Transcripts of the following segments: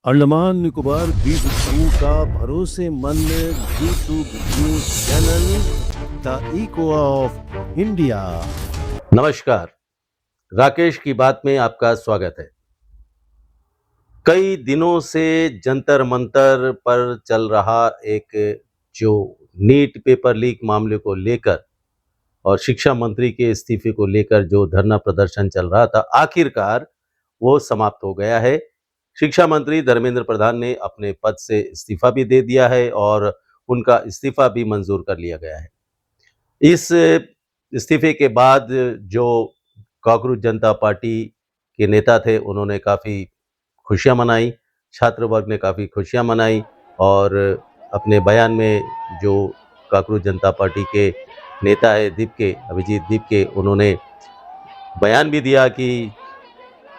अंडमान निकोबार द्वीप समूह का भरोसेमंद YouTube news channel the eco of India. नमस्कार, राकेश की बात में आपका स्वागत है। कई दिनों से जंतर मंतर पर चल रहा एक जो नीट पेपर लीक मामले को लेकर और शिक्षा मंत्री के इस्तीफे को लेकर जो धरना प्रदर्शन चल रहा था, आखिरकार वो समाप्त हो गया है। शिक्षा मंत्री धर्मेंद्र प्रधान ने अपने पद से इस्तीफा भी दे दिया है और उनका इस्तीफा भी मंजूर कर लिया गया है। इस इस्तीफे के बाद जो कॉकरोच जनता पार्टी के नेता थे, उन्होंने काफ़ी खुशियाँ मनाई, छात्र वर्ग ने काफ़ी खुशियाँ मनाई और अपने बयान में जो कॉकरोच जनता पार्टी के नेता है अभिजीत दीपके, उन्होंने बयान भी दिया कि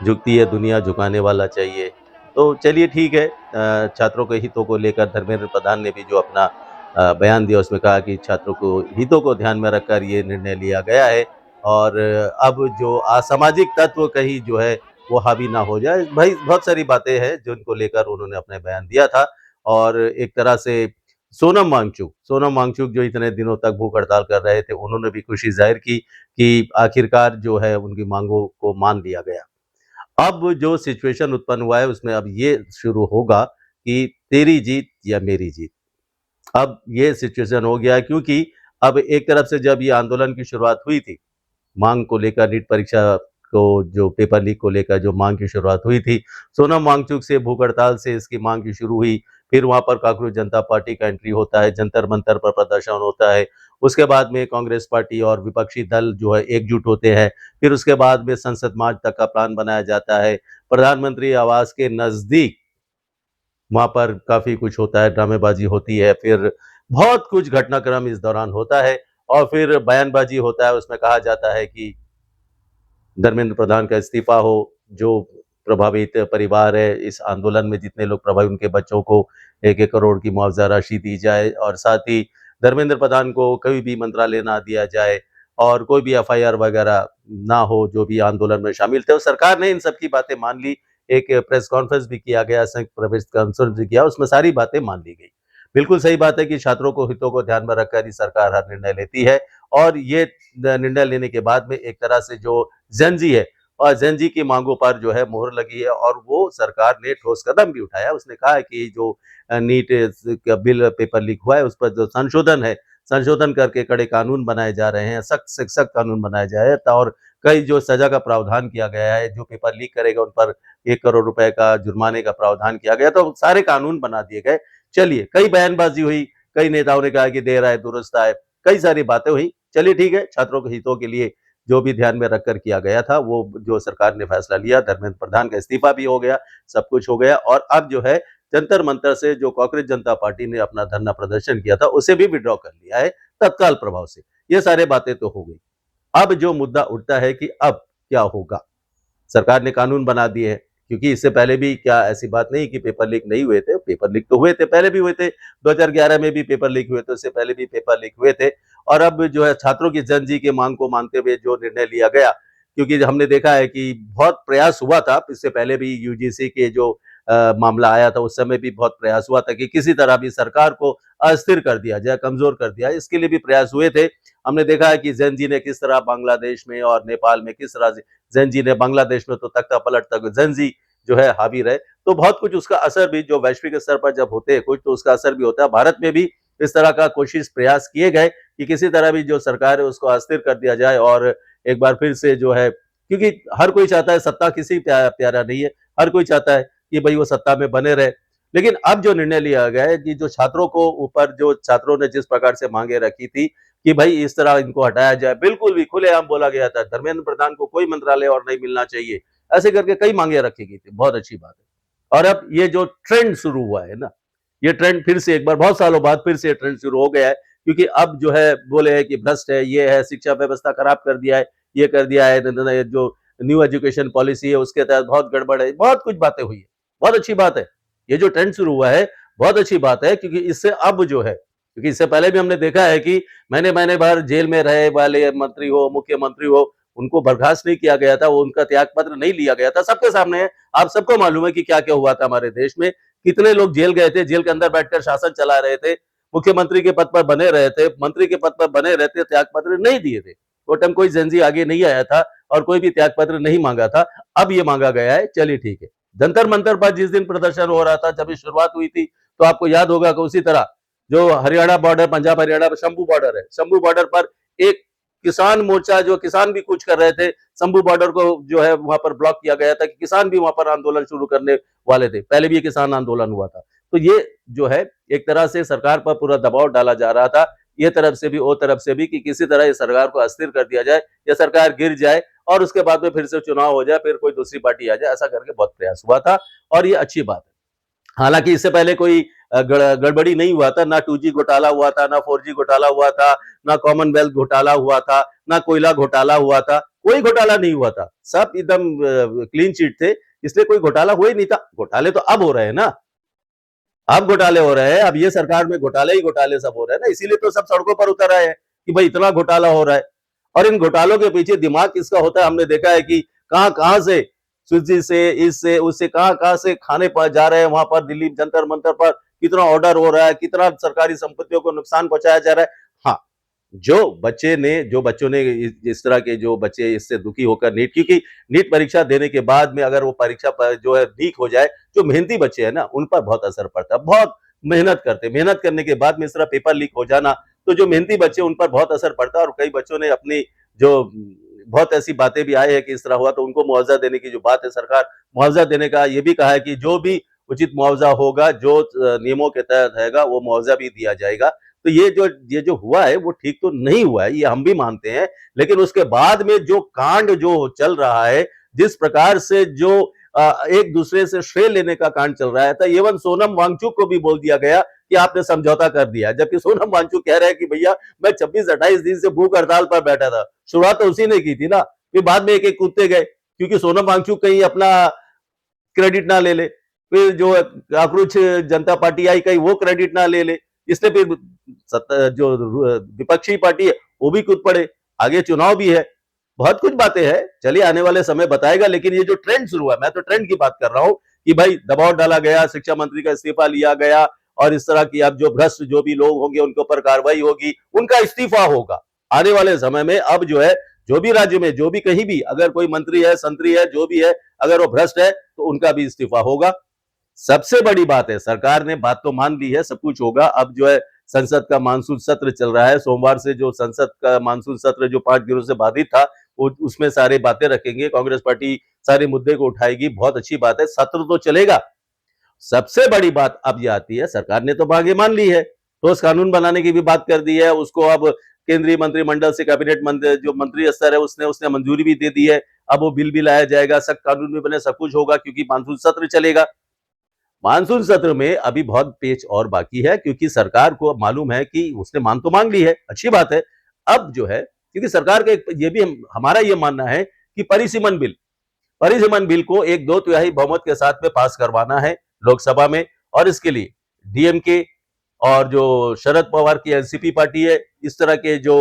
झुकती है दुनिया, झुकाने वाला चाहिए। तो चलिए ठीक है, छात्रों के हितों को लेकर धर्मेंद्र प्रधान ने भी जो अपना बयान दिया, उसमें कहा कि छात्रों को हितों को ध्यान में रखकर ये निर्णय लिया गया है और अब जो असामाजिक तत्व कहीं जो है वो हावी ना हो जाए। भाई बहुत सारी बातें हैं जिनको लेकर उन्होंने अपने बयान दिया था और एक तरह से सोनम वांगचुक जो इतने दिनों तक भूख हड़ताल कर रहे थे, उन्होंने भी खुशी जाहिर की कि आखिरकार जो है उनकी मांगों को मान लिया गया। अब जो सिचुएशन उत्पन्न हुआ है उसमें अब ये शुरू होगा कि तेरी जीत या मेरी जीत। अब ये सिचुएशन हो गया है क्योंकि अब एक तरफ से जब ये आंदोलन की शुरुआत हुई थी, मांग को लेकर, नीट परीक्षा को जो पेपर लीक को लेकर जो मांग की शुरुआत हुई थी, सोनम वांगचुक से भूख हड़ताल से इसकी मांग की शुरू हुई। फिर वहां पर कॉकरोच जनता पार्टी का एंट्री होता है, जंतर मंतर पर प्रदर्शन होता है। उसके बाद में कांग्रेस पार्टी और विपक्षी दल जो है एकजुट होते हैं। फिर उसके बाद में संसद मार्च तक का प्लान बनाया जाता है। प्रधानमंत्री आवास के नजदीक वहां पर काफी कुछ होता है, ड्रामेबाजी होती है, फिर बहुत कुछ घटनाक्रम इस दौरान होता है और फिर बयानबाजी होता है। उसमें कहा जाता है कि धर्मेंद्र प्रधान का इस्तीफा हो, जो प्रभावित परिवार है इस आंदोलन में, जितने लोग प्रभावित, उनके बच्चों को 1-1 करोड़ की मुआवजा राशि दी जाए और साथ ही धर्मेंद्र प्रधान को कोई भी मंत्रालय ना दिया जाए और कोई भी एफआईआर वगैरह ना हो जो भी आंदोलन में शामिल थे। और सरकार ने इन सब की बातें मान ली। एक प्रेस कॉन्फ्रेंस भी किया गया, संयुक्त प्रेस कॉन्फ्रेंस भी किया, उसमें सारी बातें मान ली गई। बिल्कुल सही बात है कि छात्रों को हितों को ध्यान में रखकर ही सरकार हर निर्णय लेती है और ये निर्णय लेने के बाद में एक तरह से जो जेनजी है और जेनजी की मांगों पर जो है मोहर लगी है और वो सरकार ने ठोस कदम भी उठाया। उसने कहा है कि जो नीट का बिल पेपर लीक हुआ है उस पर जो संशोधन करके कड़े कानून बनाए जा रहे हैं, सख्त से सख्त कानून बनाए जाए और कई जो सजा का प्रावधान किया गया है, जो पेपर लीक करेगा उन पर 1 करोड़ रुपए का जुर्माने का प्रावधान किया गया, तो सारे कानून बना दिए गए। चलिए, कई बयानबाजी हुई, कई नेताओं ने कहा कि देर आए दुरुस्त आए, कई सारी बातें हुई। चलिए ठीक है, छात्रों के हितों के लिए जो भी ध्यान में रखकर किया गया था, वो जो सरकार ने फैसला लिया, धर्मेंद्र प्रधान का इस्तीफा भी हो गया, सब कुछ हो गया और अब जो है जंतर मंतर से जो कॉकरोच जनता पार्टी ने अपना धरना प्रदर्शन किया था, उसे भी विड्रॉ कर लिया है तत्काल प्रभाव से। ये सारे बातें तो हो गई। अब जो मुद्दा उठता है कि अब क्या होगा? सरकार ने कानून बना दिए हैं, क्योंकि इससे पहले भी क्या ऐसी बात नहीं कि पेपर लीक नहीं हुए थे, पेपर लीक तो हुए थे, पहले भी हुए थे, 2011 में भी पेपर लीक हुए थे, उससे पहले भी पेपर लीक हुए थे और अब जो है छात्रों की जनजी की मांग को मानते हुए जो निर्णय लिया गया, क्योंकि हमने देखा है कि बहुत प्रयास हुआ था, इससे पहले भी यूजीसी के जो मामला आया था, उस समय भी बहुत प्रयास हुआ था कि किसी तरह भी सरकार को अस्थिर कर दिया जाए, कमजोर कर दिया, इसके लिए भी प्रयास हुए थे। हमने देखा है कि जेनजी ने किस तरह बांग्लादेश में और नेपाल में किस तरह जेनजी ने, बांग्लादेश में तो तख्ता पलट तक जेनजी जो है हावी रहे, तो बहुत कुछ उसका असर भी जो वैश्विक स्तर पर जब होते हैं कुछ, तो उसका असर भी होता है। भारत में भी इस तरह का कोशिश प्रयास किए गए कि किसी तरह भी जो सरकार है उसको अस्थिर कर दिया जाए और एक बार फिर से जो है, क्योंकि हर कोई चाहता है, सत्ता किसी प्यारा नहीं है, हर कोई चाहता है कि भाई वो सत्ता में बने रहे। लेकिन अब जो निर्णय लिया गया है कि जो छात्रों को ऊपर, जो छात्रों ने जिस प्रकार से मांगे रखी थी कि भाई इस तरह इनको हटाया जाए, बिल्कुल भी खुलेआम बोला गया था, धर्मेंद्र प्रधान को कोई मंत्रालय और नहीं मिलना चाहिए, ऐसे करके कई मांगे रखी गई थी। बहुत अच्छी बात है। और अब ये जो ट्रेंड शुरू हुआ है ना, ये ट्रेंड फिर से एक बार बहुत सालों बाद फिर से ट्रेंड शुरू हो गया है, क्योंकि अब जो है बोले है कि भ्रष्ट है, ये है, शिक्षा व्यवस्था खराब कर दिया है, ये कर दिया है, जो न्यू एजुकेशन पॉलिसी है उसके तहत बहुत गड़बड़ है, बहुत कुछ बातें हुई है। बहुत अच्छी बात है, ये जो ट्रेंड शुरू हुआ है बहुत अच्छी बात है, क्योंकि इससे अब जो है, क्योंकि इससे पहले भी हमने देखा है कि महीने महीने भर जेल में रहे वाले मंत्री हो, मुख्यमंत्री हो, उनको बर्खास्त नहीं किया गया था, वो उनका त्याग पत्र नहीं लिया गया था, सबके सामने है। आप सबको मालूम है कि क्या-क्या हुआ था हमारे देश में, कितने लोग जेल गए थे, जेल के अंदर बैठकर शासन चला रहे थे, मुख्यमंत्री के पद पर बने रहे थे, मंत्री के पद पर बने रहे थे, त्याग पत्र नहीं दिए थे। वो टाइम कोई जेनज़ी आगे नहीं आया था और कोई भी त्याग पत्र नहीं मांगा था। अब ये मांगा गया है, चलिए ठीक है। जंतर मंतर पर जिस दिन प्रदर्शन हो रहा था, जब ये शुरुआत हुई थी, तो आपको याद होगा कि उसी तरह जो हरियाणा बॉर्डर, पंजाब हरियाणा शंभू बॉर्डर है, शंभू बॉर्डर पर एक किसान मोर्चा, जो किसान भी कूच कर रहे थे, शंभू बॉर्डर को जो है वहां पर ब्लॉक किया गया था कि किसान भी वहां पर आंदोलन शुरू करने वाले थे। पहले भी ये किसान आंदोलन हुआ था। तो ये जो है एक तरह से सरकार पर पूरा दबाव डाला जा रहा था, ये तरफ से भी, वो तरफ से भी, कि किसी तरह इस सरकार को अस्थिर कर दिया जाए, या सरकार गिर जाए और उसके बाद में फिर से चुनाव हो जाए, फिर कोई दूसरी पार्टी आ जाए। ऐसा करके बहुत प्रयास हुआ था और ये अच्छी बात है। हालांकि इससे पहले कोई गड़बड़ी नहीं हुआ था, ना 2G घोटाला हुआ था, ना 4G घोटाला हुआ था, ना कॉमनवेल्थ घोटाला हुआ था, ना कोयला घोटाला हुआ था, कोई घोटाला नहीं हुआ था। सब एकदम क्लीन चिट थे, इसलिए कोई घोटाला हुआ ही नहीं था। घोटाले तो अब हो रहे हैं ना, अब घोटाले हो रहे हैं, अब ये सरकार में घोटाले ही घोटाले सब हो रहे हैं ना, इसीलिए तो सब सड़कों पर उतर आए हैं कि भाई इतना घोटाला हो रहा है। और इन घोटालों के पीछे दिमाग किसका होता है, हमने देखा है कि कहां कहां से, स्विगी से, इससे उससे, कहां कहां से खाने पर जा रहे हैं, वहां पर दिल्ली जंतर मंतर पर कितना ऑर्डर हो रहा है, कितना सरकारी संपत्तियों को नुकसान पहुंचाया जा रहा है। हाँ, जो बच्चों ने इस तरह के, जो बच्चे इससे दुखी होकर नीट, क्योंकि नीट परीक्षा देने के बाद में अगर वो परीक्षा पर जो है लीक हो जाए, जो मेहनती बच्चे हैं ना, उन पर बहुत असर पड़ता है। बहुत मेहनत करते, मेहनत करने के बाद में इस तरह पेपर लीक हो जाना, तो जो मेहनती बच्चे, उन पर बहुत असर पड़ता है। और कई बच्चों ने अपनी जो बहुत ऐसी बातें भी आई है कि इस तरह हुआ, तो उनको मुआवजा देने की जो बात है, सरकार मुआवजा देने का ये भी कहा है कि जो भी उचित मुआवजा होगा, जो नियमों के तहत रहेगा, वो मुआवजा भी दिया जाएगा। तो ये जो हुआ है वो ठीक तो नहीं हुआ है, ये हम भी मानते हैं। लेकिन उसके बाद में जो कांड जो चल रहा है, जिस प्रकार से जो एक दूसरे से श्रेय लेने का कांड चल रहा है, था, इवन सोनम वांगचुक को भी बोल दिया गया कि आपने समझौता कर दिया, जबकि सोनम वांगचुक कह रहे हैं कि भैया मैं 26-28 दिन से भूख हड़ताल पर बैठा था। शुरुआत तो उसी ने की थी ना, फिर बाद में एक एक कूदते गए, क्योंकि सोनम वांगचुक कहीं अपना क्रेडिट ना ले ले, फिर जो कांग्रेस जनता पार्टी आई कहीं वो क्रेडिट ना ले ले, इसलिए फिर जो विपक्षी पार्टी है वो भी कूद पड़े। आगे चुनाव भी है, बहुत कुछ बातें हैं, चलिए आने वाले समय बताएगा। लेकिन ये जो ट्रेंड शुरू हुआ, मैं तो ट्रेंड की बात कर रहा हूं कि भाई दबाव डाला गया, शिक्षा मंत्री का इस्तीफा लिया गया, और इस तरह की अब जो भ्रष्ट जो भी लोग होंगे उनके ऊपर कार्रवाई होगी, उनका इस्तीफा होगा आने वाले समय में। अब जो है, जो भी राज्य में, जो भी कहीं भी अगर कोई मंत्री है, संतरी है, जो भी है, अगर वो भ्रष्ट है तो उनका भी इस्तीफा होगा। सबसे बड़ी बात है, सरकार ने बात तो मान ली है, सब कुछ होगा। अब जो है संसद का मानसून सत्र चल रहा है, सोमवार से जो संसद का मानसून सत्र जो 5 दिनों से बाधित था, उसमें सारे बातें रखेंगे, कांग्रेस पार्टी सारे मुद्दे को उठाएगी, बहुत अच्छी बात है, सत्र तो चलेगा। सबसे बड़ी बात अब ये आती है, सरकार ने तो बागे मान ली है, ठोस कानून बनाने की भी बात कर दी है, उसको अब केंद्रीय मंत्रिमंडल से, कैबिनेट मंत्री जो मंत्री स्तर है उसने मंजूरी भी दे दी है। अब वो बिल भी लाया जाएगा, सख्त कानून भी बने, सब कुछ होगा, क्योंकि मानसून सत्र चलेगा। मानसून सत्र में अभी बहुत पेच और बाकी है, क्योंकि सरकार को अब मालूम है कि उसने मांग तो मांग ली है, अच्छी बात है। अब जो है, क्योंकि सरकार का ये भी हमारा ये मानना है कि परिसीमन बिल को 1/2 बहुमत के साथ में पास करवाना है लोकसभा में, और इसके लिए डीएमके और जो शरद पवार की एनसीपी पार्टी है, इस तरह के जो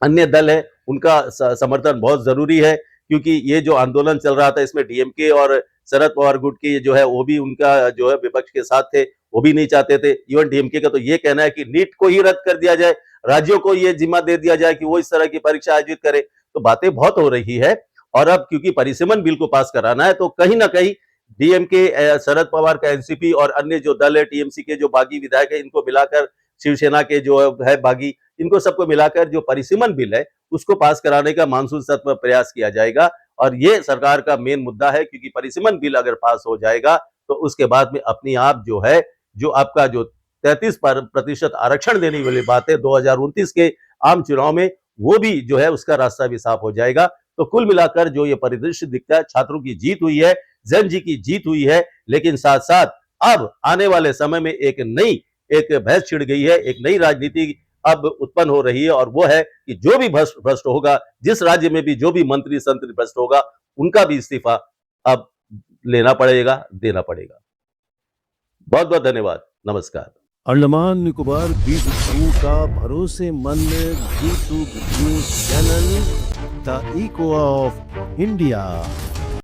अन्य दल है, उनका समर्थन बहुत जरूरी है, क्योंकि ये जो आंदोलन चल रहा था इसमें डीएमके और शरद पवार गुट की जो है, वो भी उनका जो है विपक्ष के साथ थे, वो भी नहीं चाहते थे। इवन डीएमके का तो ये कहना है कि नीट को ही रद्द कर दिया जाए, राज्यों को ये जिम्मा दे दिया जाए कि वो इस तरह की परीक्षा आयोजित करे। तो बातें बहुत हो रही है, और अब क्योंकि परिसीमन बिल को पास कराना है, तो कहीं ना कहीं डीएमके, शरद पवार का एनसीपी और अन्य जो दल है, टीएमसी के जो बागी विधायक है, इनको मिलाकर, शिवसेना के जो है बागी, इनको सबको मिलाकर जो परिसीमन बिल है उसको पास कराने का मानसून सत्र में प्रयास किया जाएगा। और ये सरकार का मेन मुद्दा है, क्योंकि परिसीमन बिल अगर पास हो जाएगा तो उसके बाद में अपनी आप जो है, जो आपका जो 33% आरक्षण देने वाली बात है 2029 के आम चुनाव में, वो भी जो है उसका रास्ता भी साफ हो जाएगा। तो कुल मिलाकर जो ये परिदृश्य दिखता है, छात्रों की जीत हुई है, जैन जी की जीत हुई है, लेकिन साथ साथ अब आने वाले समय में एक बहस छिड़ गई है, एक नई राजनीति अब उत्पन्न हो रही है, और वो है कि जो भी भ्रष्ट होगा, जिस राज्य में भी जो भी मंत्री संतरी भ्रष्ट होगा, उनका भी इस्तीफा अब लेना पड़ेगा, देना पड़ेगा। बहुत बहुत धन्यवाद, नमस्कार। अंडमान निकोबार द्वीप समूह का भरोसेमंद G2 news channel the eco of India.